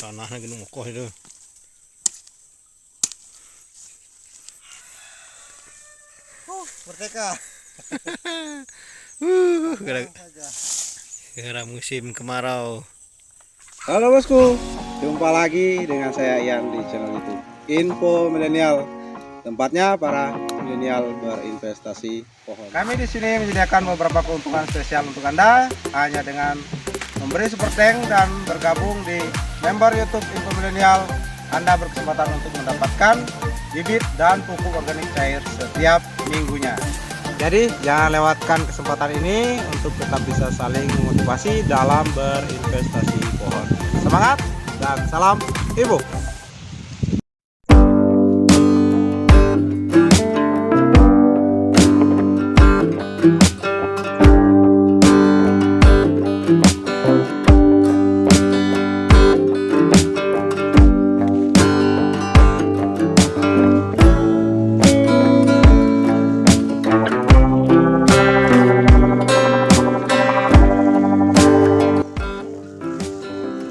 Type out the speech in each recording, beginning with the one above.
Tanahnya gini mokoh itu. Merdeka. Gara musim kemarau. Halo bosku, jumpa lagi dengan saya Ian di channel YouTube Info Milenial. Tempatnya para milenial berinvestasi pohon. Kami di sini menyediakan beberapa keuntungan spesial untuk Anda hanya dengan memberi super thanks dan bergabung di member YouTube Info Milenial. Anda berkesempatan untuk mendapatkan bibit dan pupuk organik cair setiap minggunya. Jadi jangan lewatkan kesempatan ini untuk tetap bisa saling memotivasi dalam berinvestasi pohon. Semangat dan salam ibu.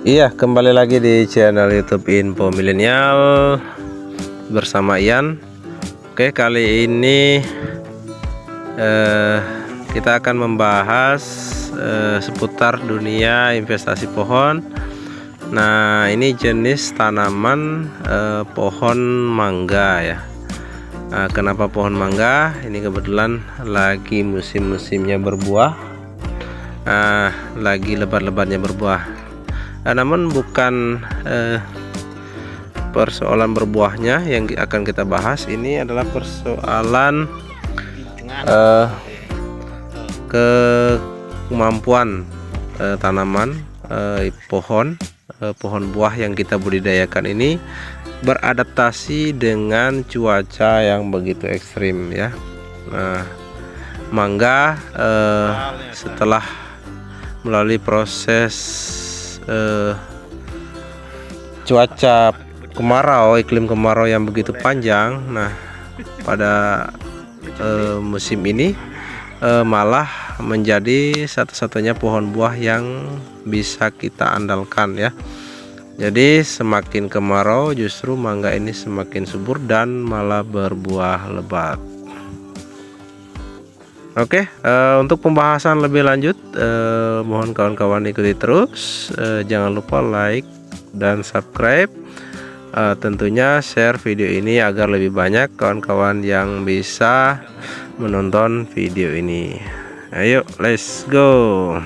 Iya, kembali lagi di channel YouTube Info Milenial bersama Ian. Oke, kali ini kita akan membahas seputar dunia investasi pohon. Nah, ini jenis tanaman pohon mangga ya. Nah, kenapa pohon mangga? Ini kebetulan lagi musim-musimnya berbuah. Lagi lebat-lebatnya berbuah. Namun bukan persoalan berbuahnya yang akan kita bahas. Ini adalah persoalan kemampuan tanaman pohon buah yang kita budidayakan ini beradaptasi dengan cuaca yang begitu ekstrim ya. Nah, mangga setelah melalui proses cuaca kemarau, iklim kemarau yang begitu panjang. Nah, pada musim ini malah menjadi satu-satunya pohon buah yang bisa kita andalkan ya. Jadi semakin kemarau justru mangga ini semakin subur dan malah berbuah lebat. Oke, untuk pembahasan lebih lanjut mohon kawan-kawan ikuti terus. Jangan lupa like dan subscribe. Tentunya share video ini agar lebih banyak kawan-kawan yang bisa menonton video ini. Ayo, let's go.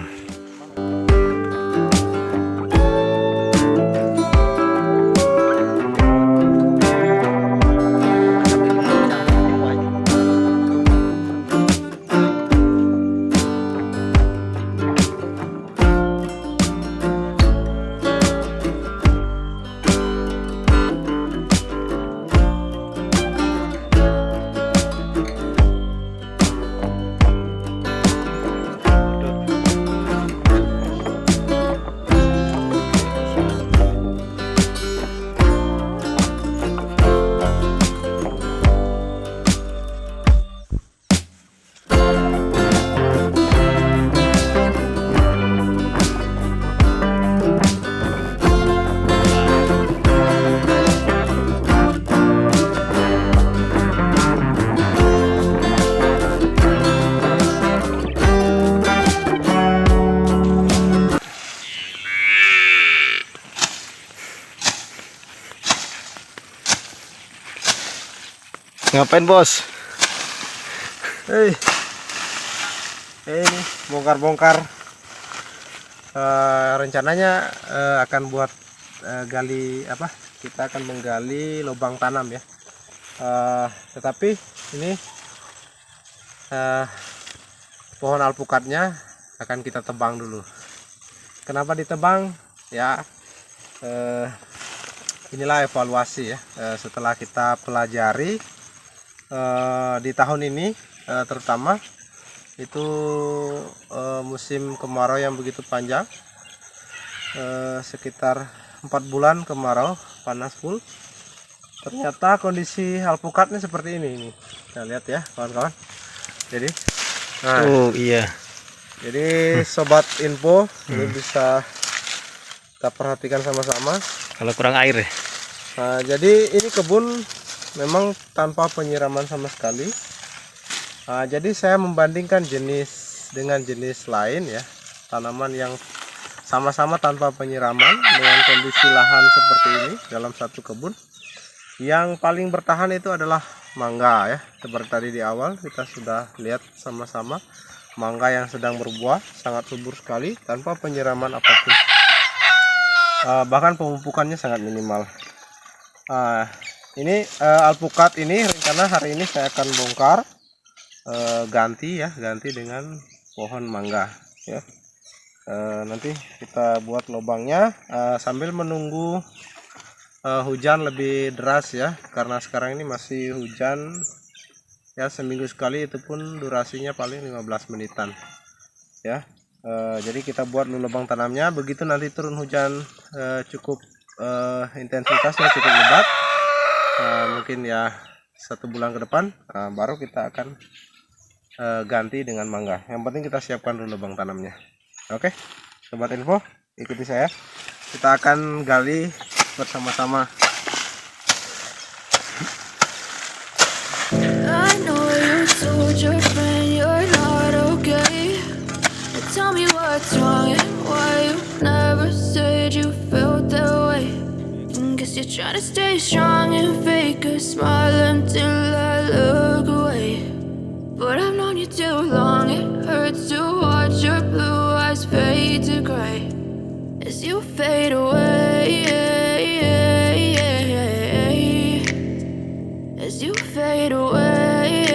Ngapain bos? Ini bongkar-bongkar. Rencananya akan buat gali apa? Kita akan menggali lubang tanam ya. Tetapi ini pohon alpukatnya akan kita tebang dulu. Kenapa ditebang? Ya, inilah evaluasi ya. Setelah kita pelajari di tahun ini terutama itu musim kemarau yang begitu panjang, sekitar 4 bulan kemarau panas full. Ternyata kondisi alpukatnya seperti ini. Kita lihat ya kawan-kawan. Jadi Oh iya, jadi sobat info ini bisa kita perhatikan sama-sama. Kalau kurang air ya. Nah, jadi ini kebun memang tanpa penyiraman sama sekali. Nah, jadi saya membandingkan jenis dengan jenis lain ya, tanaman yang sama-sama tanpa penyiraman dengan kondisi lahan seperti ini dalam satu kebun. Yang paling bertahan itu adalah mangga ya. Seperti tadi di awal kita sudah lihat sama-sama, mangga yang sedang berbuah sangat subur sekali tanpa penyiraman apapun. Bahkan pemupukannya sangat minimal. Ini alpukat ini rencana hari ini saya akan bongkar, ganti dengan pohon mangga ya. Nanti kita buat lubangnya sambil menunggu hujan lebih deras ya, karena sekarang ini masih hujan ya, seminggu sekali, itu pun durasinya paling 15 menitan ya. Jadi kita buat lubang tanamnya, begitu nanti turun hujan cukup intensitasnya cukup lebat, mungkin ya 1 bulan ke depan, baru kita akan ganti dengan mangga. Yang penting kita siapkan dulu lubang tanamnya. Oke, sobat info, ikuti saya, kita akan gali bersama-sama. Tell me what's wrong and why you never said you felt that way. Guess you're trying to stay strong and fake a smile until I look away. But I've known you too long, it hurts to watch your blue eyes fade to gray as you fade away. As you fade away.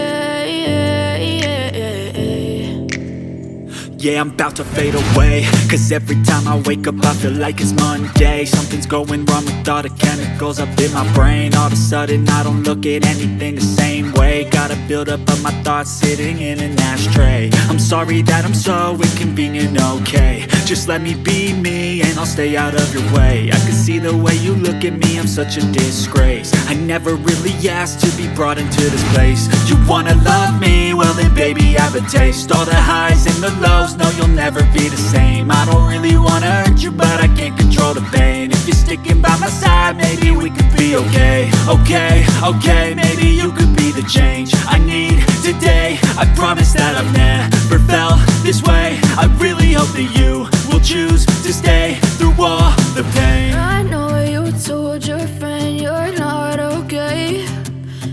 Yeah, I'm about to fade away, cause every time I wake up I feel like it's Monday. Something's going wrong with all the chemicals up in my brain. All of a sudden I don't look at anything the same way. Got a buildup of my thoughts sitting in an ashtray. I'm sorry that I'm so inconvenient, okay. Just let me be me and I'll stay out of your way. I can see the way you look at me, I'm such a disgrace. I never really asked to be brought into this place. You wanna love me? Well then baby I have a taste. All the highs and the lows, no you'll never be the same. I don't really wanna hurt you but I can't control the pain. If you're sticking by my side maybe we could be okay. Okay, maybe you could be the change I need today. I promise that I've never felt this way. I really hope that you will choose to stay through all the pain. I know you told your friend you're not okay,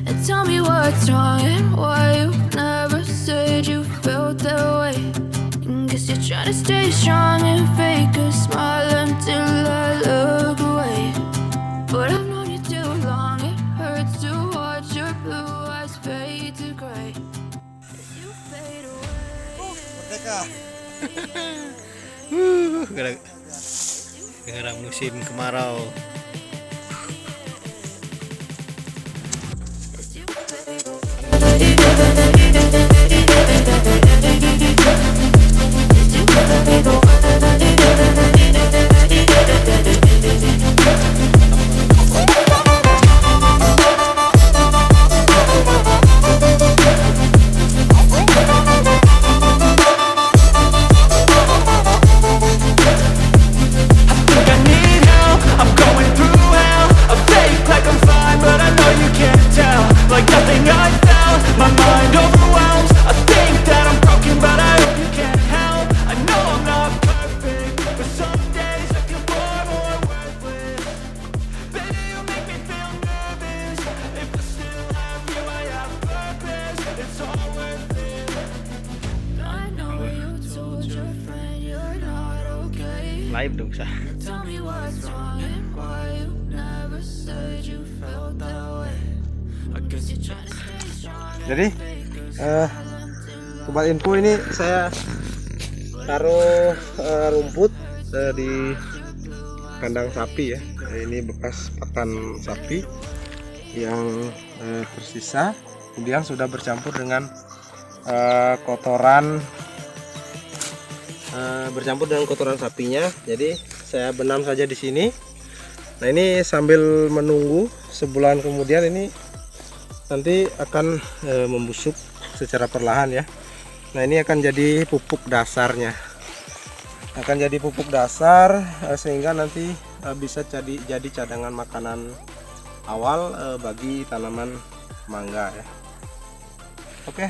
and tell me what's wrong and why you never said you felt that way. Guess you're trying to stay strong and fake a smile until I look away. But I've known you too long, it hurts to watch your blue eyes fade to gray as you fade away. Gara-gara musim kemarau. As you fade Live dong sah. Tell me what's wrong and why you never said you felt that way. I guess you're trying to stay strong. Jadi sobat info, ini saya taruh rumput di kandang sapi ya. Ini bekas pakan sapi yang tersisa, kemudian sudah bercampur dengan kotoran sapinya. Jadi saya benam saja di sini. Nah ini sambil menunggu sebulan kemudian ini nanti akan membusuk secara perlahan ya. Nah ini akan jadi pupuk dasarnya. akan jadi pupuk dasar sehingga nanti bisa jadi cadangan makanan awal bagi tanaman mangga ya. Oke,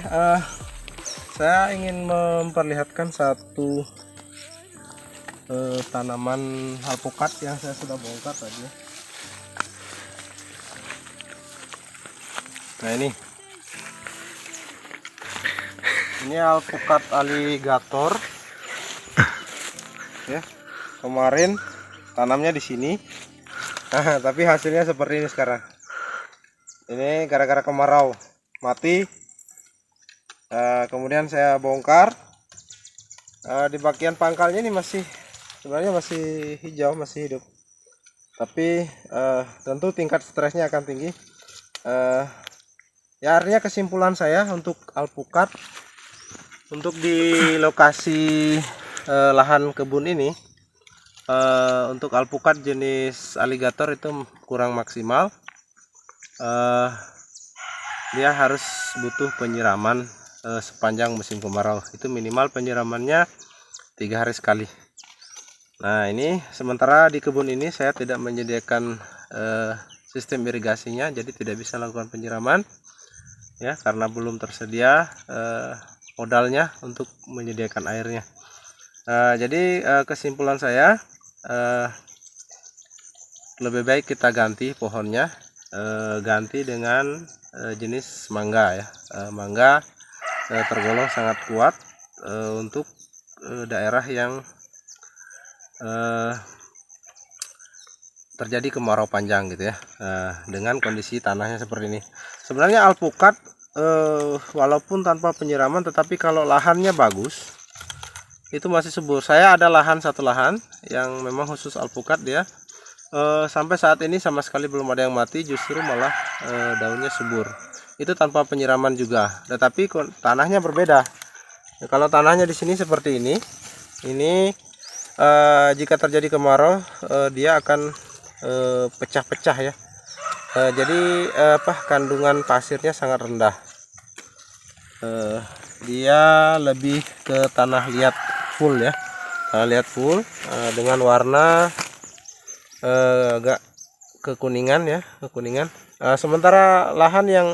saya ingin memperlihatkan satu tanaman alpukat yang saya sudah bongkar tadi. Nah ini alpukat alligator ya. Kemarin tanamnya di sini, tapi hasilnya seperti ini sekarang. Ini gara-gara kemarau mati. Kemudian saya bongkar. Di bagian pangkalnya ini sebenarnya masih hijau, masih hidup. Tapi tentu tingkat stresnya akan tinggi. Ya artinya kesimpulan saya untuk alpukat, untuk di lokasi lahan kebun ini, untuk alpukat jenis alligator itu kurang maksimal. Dia harus butuh penyiraman sepanjang musim kemarau. Itu minimal penyiramannya 3 hari sekali. Nah ini sementara di kebun ini saya tidak menyediakan sistem irigasinya, jadi tidak bisa lakukan penyiraman ya, karena belum tersedia modalnya untuk menyediakan airnya. Jadi kesimpulan saya, lebih baik kita ganti pohonnya, ganti dengan jenis mangga ya. Mangga tergolong sangat kuat untuk daerah yang terjadi kemarau panjang gitu ya, dengan kondisi tanahnya seperti ini. Sebenarnya alpukat walaupun tanpa penyiraman, tetapi kalau lahannya bagus itu masih subur. Saya ada satu lahan yang memang khusus alpukat dia. Sampai saat ini sama sekali belum ada yang mati, justru malah daunnya subur. Itu tanpa penyiraman juga. Tetapi tanahnya berbeda. Kalau tanahnya di sini seperti ini jika terjadi kemarau dia akan pecah-pecah ya. Jadi kandungan pasirnya sangat rendah. Dia lebih ke tanah liat full ya, tanah liat full dengan warna agak kekuningan ya, kekuningan. Sementara lahan yang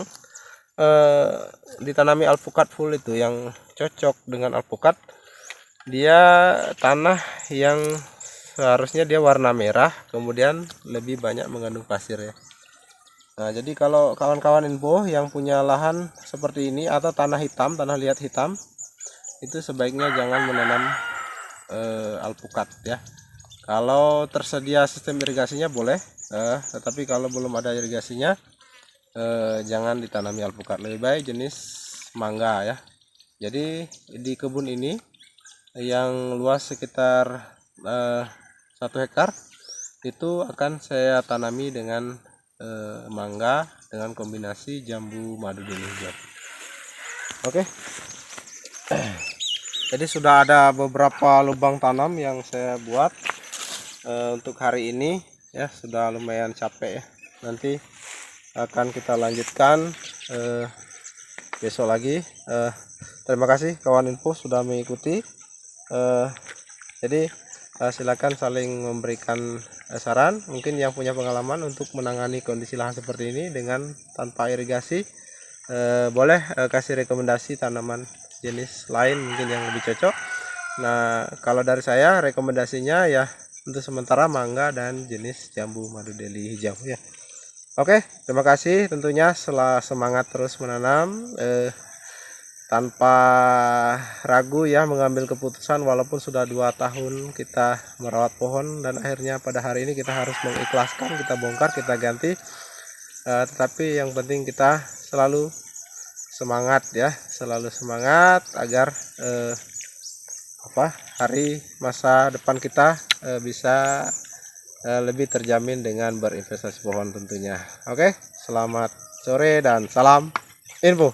ditanami alpukat full itu yang cocok dengan alpukat, dia tanah yang seharusnya dia warna merah, kemudian lebih banyak mengandung pasir ya. Nah jadi kalau kawan-kawan info yang punya lahan seperti ini atau tanah hitam, tanah liat hitam, itu sebaiknya jangan menanam alpukat ya. Kalau tersedia sistem irigasinya boleh, tetapi kalau belum ada irigasinya jangan ditanami alpukat. Lebih baik jenis mangga ya. Jadi di kebun ini yang luas sekitar 1 hektar itu akan saya tanami dengan mangga dengan kombinasi jambu madu deli hijau. Oke. Jadi sudah ada beberapa lubang tanam yang saya buat untuk hari ini ya, sudah lumayan capek ya. Nanti akan kita lanjutkan besok lagi. Terima kasih kawan info sudah mengikuti. Jadi silakan saling memberikan saran, mungkin yang punya pengalaman untuk menangani kondisi lahan seperti ini dengan tanpa irigasi, boleh kasih rekomendasi tanaman jenis lain mungkin yang lebih cocok. Nah kalau dari saya rekomendasinya ya untuk sementara mangga dan jenis jambu madu deli hijau ya. Oke, terima kasih. Tentunya semangat terus menanam tanpa ragu ya, mengambil keputusan walaupun sudah 2 tahun kita merawat pohon dan akhirnya pada hari ini kita harus mengikhlaskan, kita bongkar, kita ganti. Tetapi yang penting kita selalu semangat ya, selalu semangat agar hari masa depan kita bisa lebih terjamin dengan berinvestasi pohon tentunya. Oke, selamat sore dan salam info.